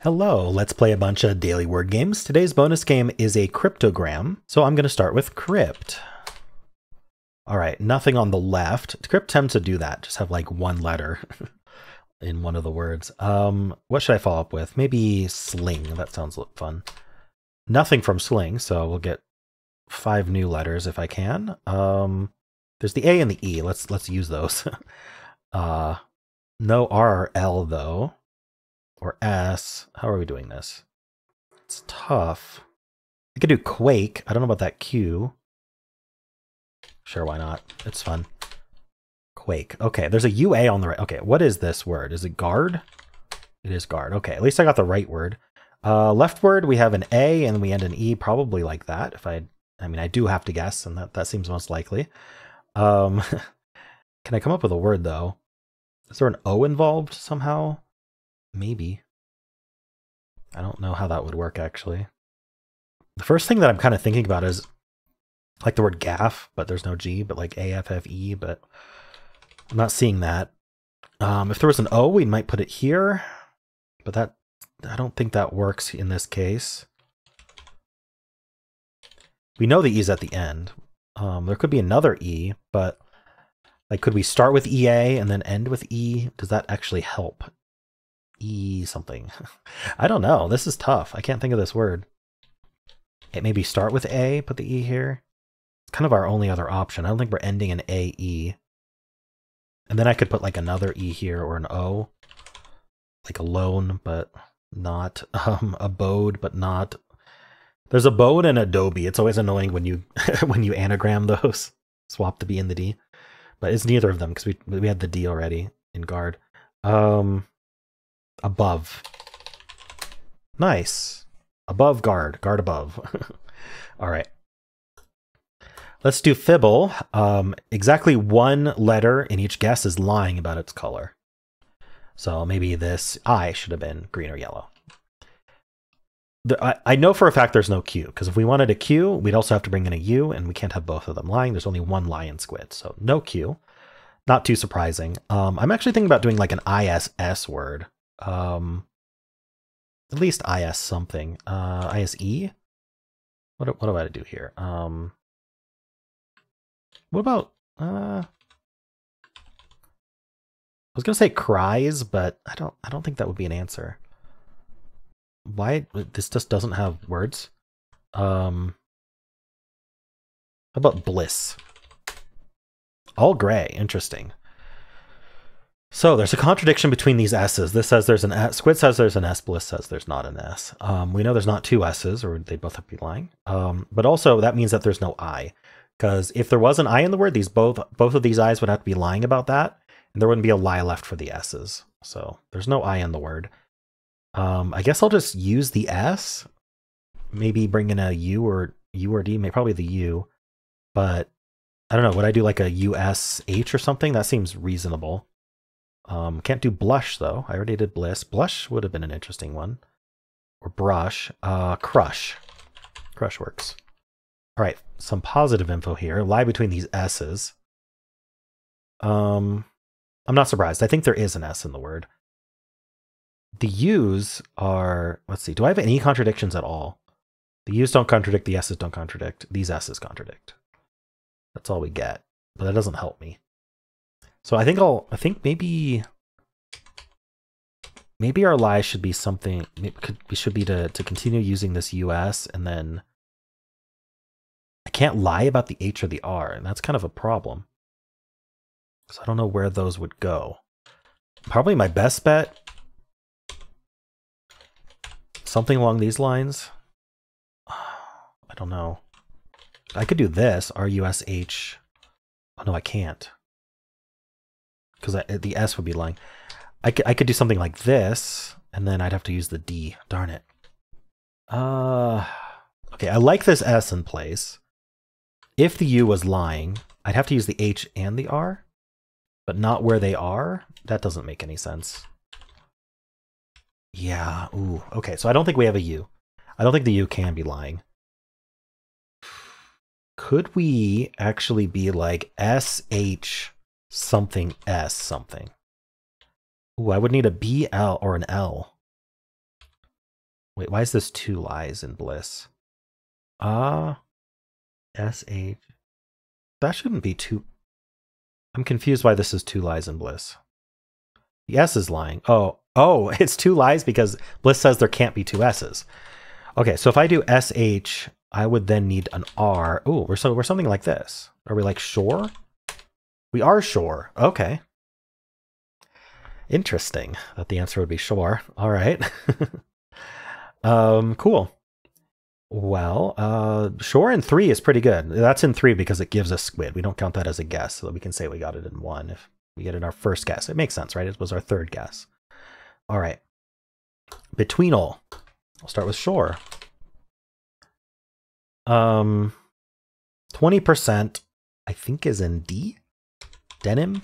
Hello, let's play a bunch of daily word games. Today's bonus game is a cryptogram, so I'm going to start with crypt. All right, nothing on the left. Crypt tends to do that, just have like one letter in one of the words. What should I follow up with? Maybe sling, that sounds fun. Nothing from sling, so we'll get 5 new letters if I can. There's the A and the E, let's use those. No R or L though. Or S. How are we doing this? It's tough. I could do quake. I don't know about that Q. Sure, why not? It's fun. Quake. Okay, there's a UA on the right. Okay, what is this word? Is it guard? It is guard. Okay, at least I got the right word. Left word, we have an A and we end an E, probably like that. If I mean, I do have to guess, and that seems most likely. Can I come up with a word, though? Is there an O involved somehow? Maybe. I don't know how that would work, actually. The first thing that I'm kind of thinking about is like the word gaff, but there's no G, but like AFFE, but I'm not seeing that. If there was an O, we might put it here, but that I don't think that works in this case. We know the E's at the end. There could be another E, but like, could we start with EA and then end with E? Does that actually help? E something. I don't know. This is tough. I can't think of this word. It maybe start with A, put the E here. It's kind of our only other option. I don't think we're ending in AE. And then I could put like another E here or an O. Like alone, but not. Abode, but not. There's abode and Adobe. It's always annoying when you when you anagram those. Swap the B and the D. But it's neither of them because we had the D already in guard. Above. Nice. Above guard. Guard above. All right. Let's do Fibble. Exactly one letter in each guess is lying about its color. So maybe this I should have been green or yellow. I know for a fact there's no Q, because if we wanted a Q, we'd also have to bring in a U, and we can't have both of them lying. There's only one lion squid, so no Q. Not too surprising. I'm actually thinking about doing like an ISS word. At least IS something. ISE? What do I do here? What about I was gonna say cries, but I don't think that would be an answer. Why this just doesn't have words? How about bliss? All gray, interesting. So there's a contradiction between these S's. This says there's an S, Squid says there's an S, Bliss says there's not an S. We know there's not 2 S's, or they'd both have to be lying. But also that means that there's no I, because if there was an I in the word, both of these I's would have to be lying about that, and there wouldn't be a lie left for the S's. So there's no I in the word. I guess I'll just use the S, maybe bring in a U or D, maybe probably the U, but I don't know. Would I do like a USH or something? That seems reasonable. Can't do blush though. I already did bliss. Blush would have been an interesting one. Or brush. Crush. Crush works. All right, some positive info here. Lie between these S's. I'm not surprised. I think there is an S in the word. The U's are, let's see, do I have any contradictions at all? The U's don't contradict, the S's don't contradict. These S's contradict. That's all we get, but that doesn't help me. So I think maybe our lie should be something, we should be to continue using this US, and then I can't lie about the H or the R, and that's kind of a problem. So I don't know where those would go. Probably my best bet, something along these lines. I don't know. I could do this, RUSH. Oh no, I can't. Because the S would be lying. I could do something like this, and then I'd have to use the D. Darn it. Okay, I like this S in place. If the U was lying, I'd have to use the H and the R, but not where they are. That doesn't make any sense. Yeah, ooh, okay, so I don't think we have a U. I don't think the U can be lying. Could we actually be like SH something S something? Ooh, I would need a BL or an L. Wait, why is this 2 lies in bliss? SH. That shouldn't be 2. I'm confused why this is 2 lies in bliss. The S is lying. Oh, it's 2 lies because bliss says there can't be 2 S's. Okay, so if I do SH, I would then need an R. Oh, we're something like this. Are we like sure? We are sure. Okay. Interesting that the answer would be sure. All right. Cool. Well, sure in 3 is pretty good. That's in 3 because it gives us squid. We don't count that as a guess, so that we can say we got it in 1 if we get it in our first guess. It makes sense, right? It was our 3rd guess. All right. Betweenle. I'll start with sure. 20%, I think, is in D. Denim.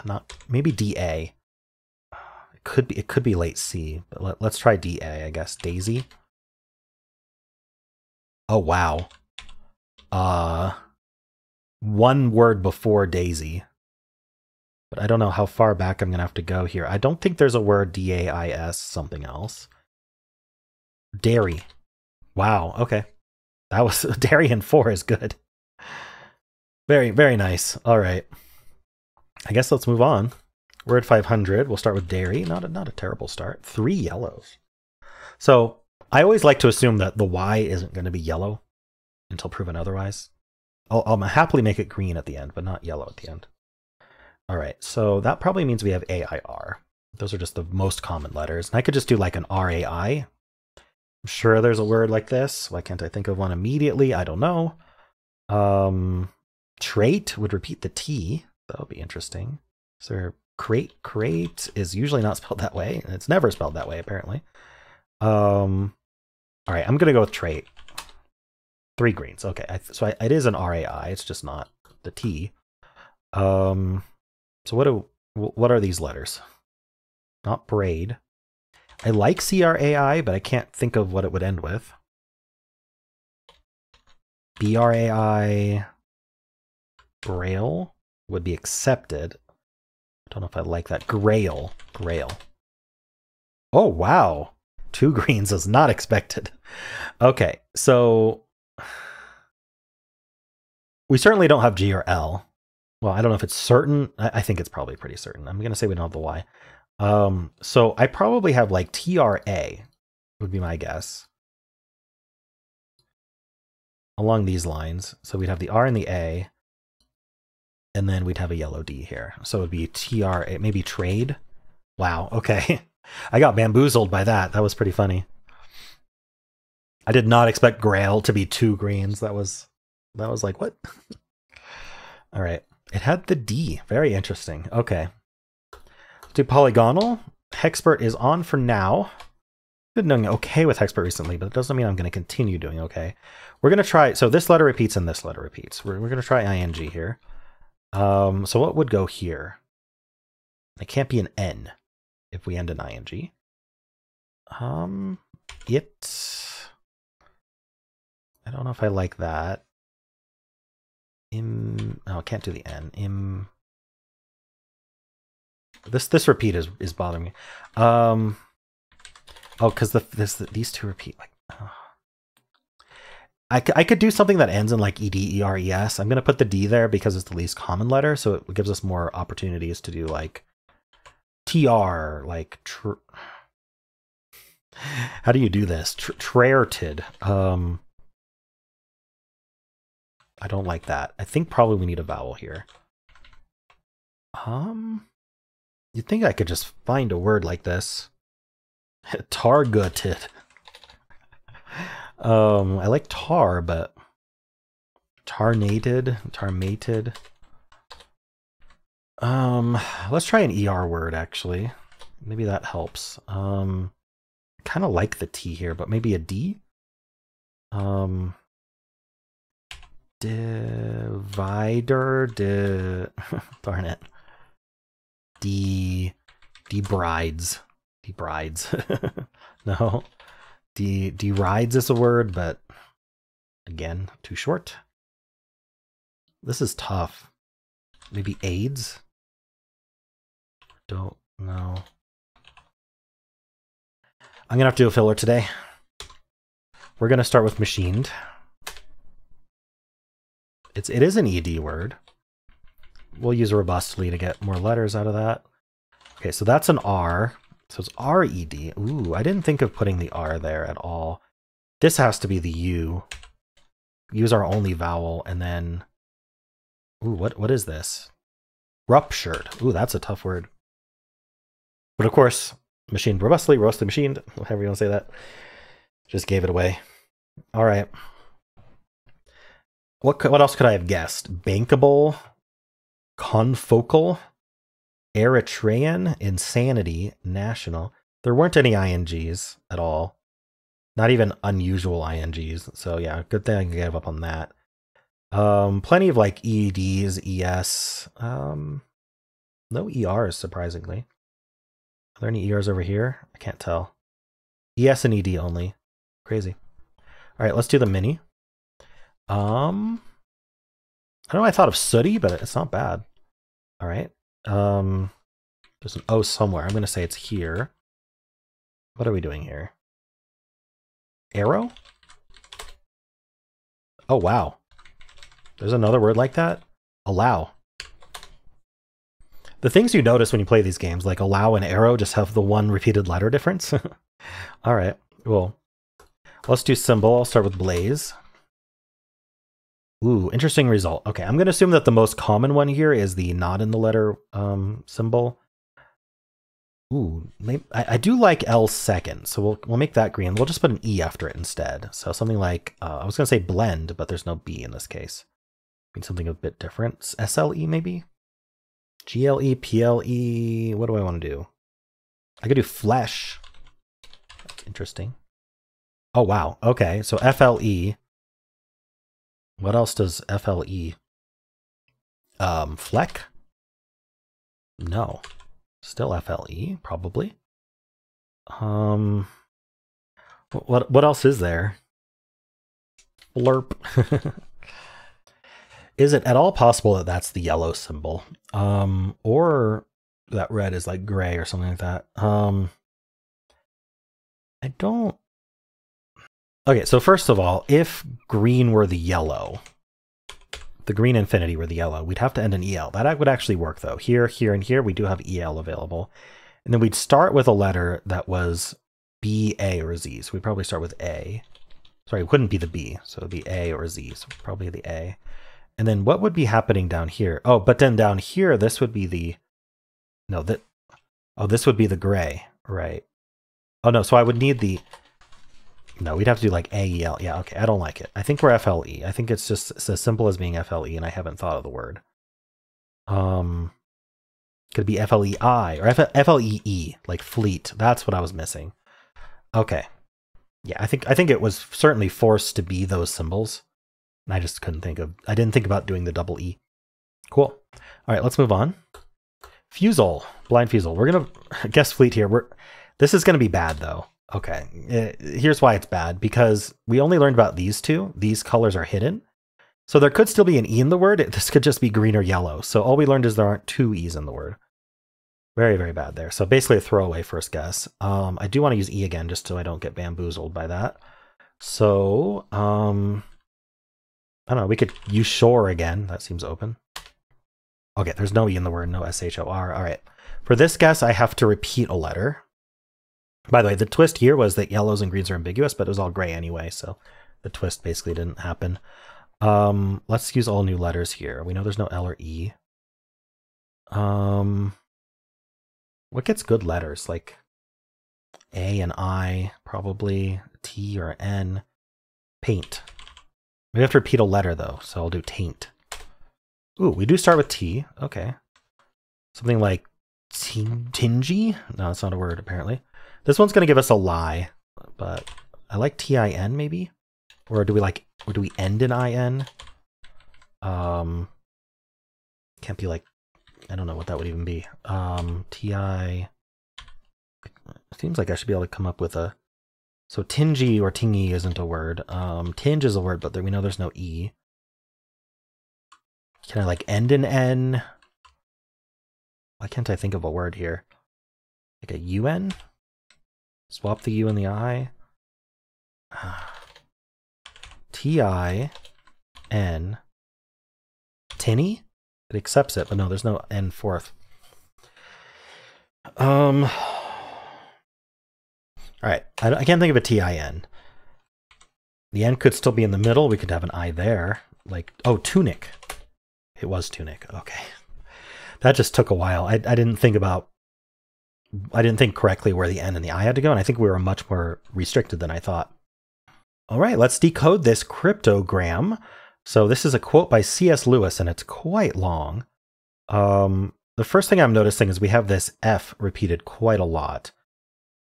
Not maybe DA. It could be late C, but let's try DA, I guess. Daisy. Oh wow. 1 word before daisy. But I don't know how far back I'm gonna have to go here. I don't think there's a word DAIS something else. Dairy. Wow, okay. That was dairy in 4 is good. Very, very nice. All right. I guess let's move on. We're at 500. We'll start with dairy. Not a terrible start. 3 yellows. So I always like to assume that the Y isn't going to be yellow until proven otherwise. I'll happily make it green at the end, but not yellow at the end. All right. So that probably means we have AIR. Those are just the most common letters. And I could just do like an RAI. I'm sure there's a word like this. Why can't I think of one immediately? I don't know. Trait would repeat the T. That would be interesting. So crate is usually not spelled that way, and it's never spelled that way apparently. All right, I'm gonna go with trait. 3 greens. Okay, so it is an RAI. It's just not the T. So what are these letters? Not braid. I like CRAI, but I can't think of what it would end with. BRAI. Braille would be accepted. I don't know if I like that. Grail. Oh, wow. 2 greens is not expected. Okay, so we certainly don't have G or L. Well, I don't know if it's certain. I think it's probably pretty certain. I'm going to say we don't have the Y. So I probably have like TRA would be my guess. Along these lines. So we'd have the R and the A. And then we'd have a yellow D here. So it would be TRA, maybe trade. Wow, okay. I got bamboozled by that. That was pretty funny. I did not expect Grail to be 2 greens. That was like, what? All right. It had the D. Very interesting. Okay. Let's do Polygonle. Hexpert is on for now. I've been doing okay with Hexpert recently, but it doesn't mean I'm going to continue doing okay. We're going to try, so this letter repeats and this letter repeats. We're going to try ING here. So what would go here? It can't be an N if we end in ING. I don't know if I like that. Oh, I can't do the N. This repeat is bothering me. Oh, because these 2 repeat like. I could do something that ends in like EDERES. I'm going to put the D there because it's the least common letter, so it gives us more opportunities to do like TR, like how do you do this? Trarted. I don't like that. I think probably we need a vowel here. You'd think I could just find a word like this. Targeted. I like tar, but tarmated. Let's try an ER word actually. Maybe that helps. I kind of like the T here, but maybe a D. Divider. Darn it. Brides. No. Rides is a word, but again, too short. This is tough. Maybe AIDS? Don't know. I'm going to have to do a filler today. We're going to start with machined. It is an ED word. We'll use robustly to get more letters out of that. Okay, so that's an R. So it's R-E-D. Ooh, I didn't think of putting the R there at all. This has to be the U. Use our only vowel, and then... Ooh, what is this? Ruptured. Ooh, that's a tough word. But of course, machined robustly, robustly machined, however you want to say that. Just gave it away. All right. What else could I have guessed? Bankable, confocal, Eritrean, insanity, national. There weren't any INGs at all. Not even unusual INGs. So yeah, good thing I gave up on that. Plenty of like EDs, ES. No ERs, surprisingly. Are there any ERs over here? I can't tell. ES and ED only. Crazy. All right, let's do the mini. I don't know, I thought of sooty, but it's not bad. All right. There's an O somewhere. I'm going to say it's here. What are we doing here? Arrow? Oh, wow. There's another word like that? Allow. The things you notice when you play these games, like allow and arrow, just have the one repeated letter difference. All right, well, let's do symbol. I'll start with blaze. Ooh, interesting result. Okay, I'm going to assume that the most common one here is the not in the letter symbol. Ooh, I do like L second, so we'll make that green. We'll just put an E after it instead. So something like, I was going to say blend, but there's no B in this case. Mean something a bit different. SLE maybe? GLE, PLE, what do I want to do? I could do flesh. That's interesting. Oh, wow. Okay, so FLE. What else does FLE? Fleck? No. Still FLE, probably. What else is there? Flurp. Is it at all possible that that's the yellow symbol? Or that red is like gray or something like that? I don't... Okay, so first of all, if green were the yellow, the green infinity were the yellow, we'd have to end in EL. That would actually work though. Here, here, and here, we do have EL available. And then we'd start with a letter that was B, A, or Z. So we'd probably start with A. Sorry, it wouldn't be the B, so it'd be A or Z, so probably the A. And then what would be happening down here? Oh, but then down here, this would be the... No, that... Oh, this would be the gray, right? Oh, no, so I would need the... No, we'd have to do like AEL. Yeah, okay, I don't like it. I think we're FLE. I think it's just as simple as being FLE, and I haven't thought of the word. Could it be FLEI or FLEE, like fleet? That's what I was missing. Okay. Yeah, I think it was certainly forced to be those symbols. And I just couldn't think of... I didn't think about doing the double E. Cool. All right, let's move on. Fusele. Blind Fusele. We're going to guess fleet here. This is going to be bad, though. Okay, here's why it's bad. Because we only learned about these two. These colors are hidden. So there could still be an E in the word. This could just be green or yellow. So all we learned is there aren't two E's in the word. Very, very bad there. So basically a throwaway first guess. I do want to use E again just so I don't get bamboozled by that. So, I don't know. We could use shore again. That seems open. Okay, there's no E in the word. No SHOR. All right. For this guess, I have to repeat a letter. By the way, the twist here was that yellows and greens are ambiguous, but it was all gray anyway, so the twist basically didn't happen. Let's use all new letters here. We know there's no L or E. What gets good letters? Like A and I, probably. T or N. Paint. We have to repeat a letter, though, so I'll do taint. Ooh, we do start with T. Okay. Something like tingy? No, that's not a word, apparently. This one's going to give us a lie, but I like TIN, maybe? Or do we end in IN? Can't be like, I don't know what that would even be. TI. It seems like I should be able to come up with a... So tingy or tingy isn't a word. Tinge is a word, but we know there's no E. Can I like end in N? Why can't I think of a word here? Like a UN? Swap the U and the I. T-I-N. Tinny? It accepts it, but no, there's no N fourth. All right, I can't think of a T-I-N. The N could still be in the middle. We could have an I there. Like, oh, tunic. It was tunic. Okay. That just took a while. I didn't think correctly where the N and the I had to go, and I think we were much more restricted than I thought. All right, let's decode this cryptogram. So this is a quote by C.S. Lewis, and it's quite long. The first thing I'm noticing is we have this F repeated quite a lot.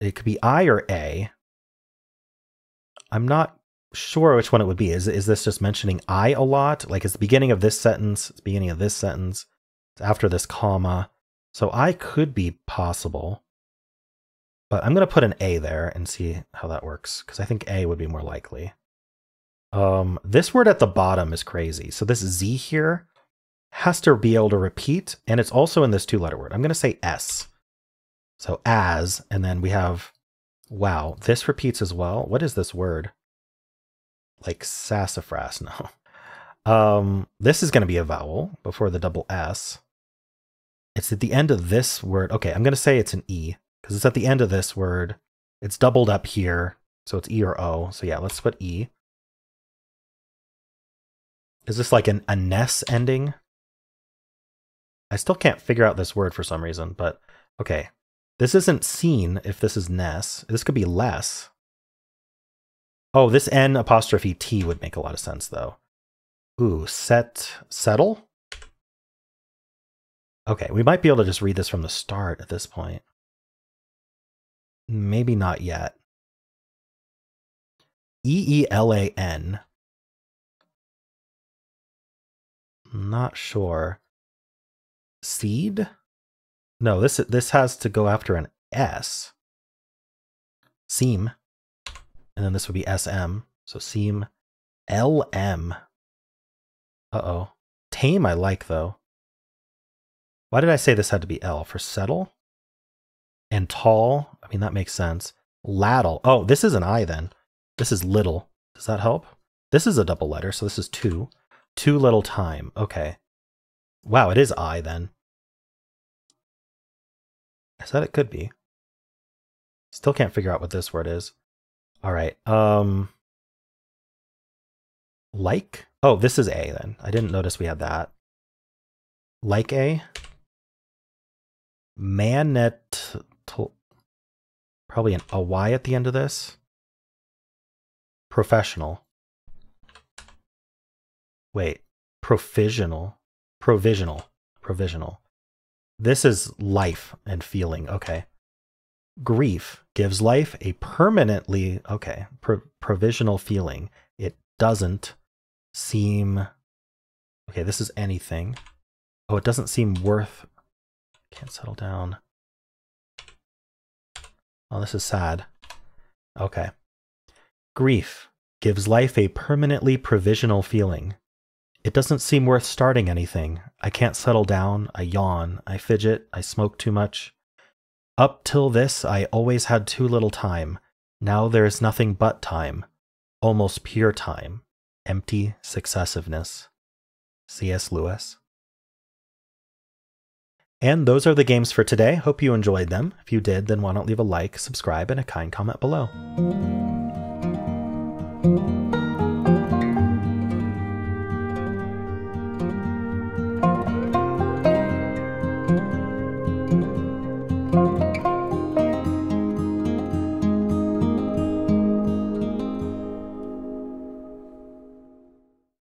It could be I or A. I'm not sure which one it would be. Is this just mentioning I a lot? Like it's the beginning of this sentence, it's the beginning of this sentence, it's after this comma. So I could be possible. But I'm going to put an A there and see how that works, because I think A would be more likely. This word at the bottom is crazy. So this Z here has to be able to repeat, and it's also in this two-letter word. I'm going to say S. So as, and then we have, wow, this repeats as well. What is this word? Like sassafras, no. This is going to be a vowel before the double S. It's at the end of this word. Okay, I'm going to say it's an E, because it's at the end of this word. It's doubled up here, so it's E or O. So yeah, let's put E. Is this like a ness ending? I still can't figure out this word for some reason, but okay. This isn't seen if this is ness. This could be less. Oh, this N apostrophe T would make a lot of sense, though. Ooh, settle? Okay, we might be able to just read this from the start at this point. Maybe not yet. E-E-L-A-N. Not sure. Seed? No, this has to go after an S. Seam. And then this would be SM. So seam. LM. Uh-oh. Tame I like, though. Why did I say this had to be L? For settle? And tall? I mean, that makes sense. Laddle. Oh, this is an I then. This is little. Does that help? This is a double letter, so this is two. Too little time. Okay. Wow, it is I then. I said it could be. Still can't figure out what this word is. All right. Like? Oh, this is A then. I didn't notice we had that. Like A? Manet. Probably a Y at the end of this. Professional. Wait. Provisional. This is life and feeling. Okay. Grief gives life a permanently, okay, provisional feeling. It doesn't seem, okay, this is anything. Oh, it doesn't seem worth, can't settle down. Oh, this is sad. Okay. Grief gives life a permanently provisional feeling. It doesn't seem worth starting anything. I can't settle down. I yawn. I fidget. I smoke too much. Up till this, I always had too little time. Now there is nothing but time. Almost pure time. Empty successiveness. C.S. Lewis. And those are the games for today. Hope you enjoyed them. If you did, then why don't leave a like, subscribe, and a kind comment below.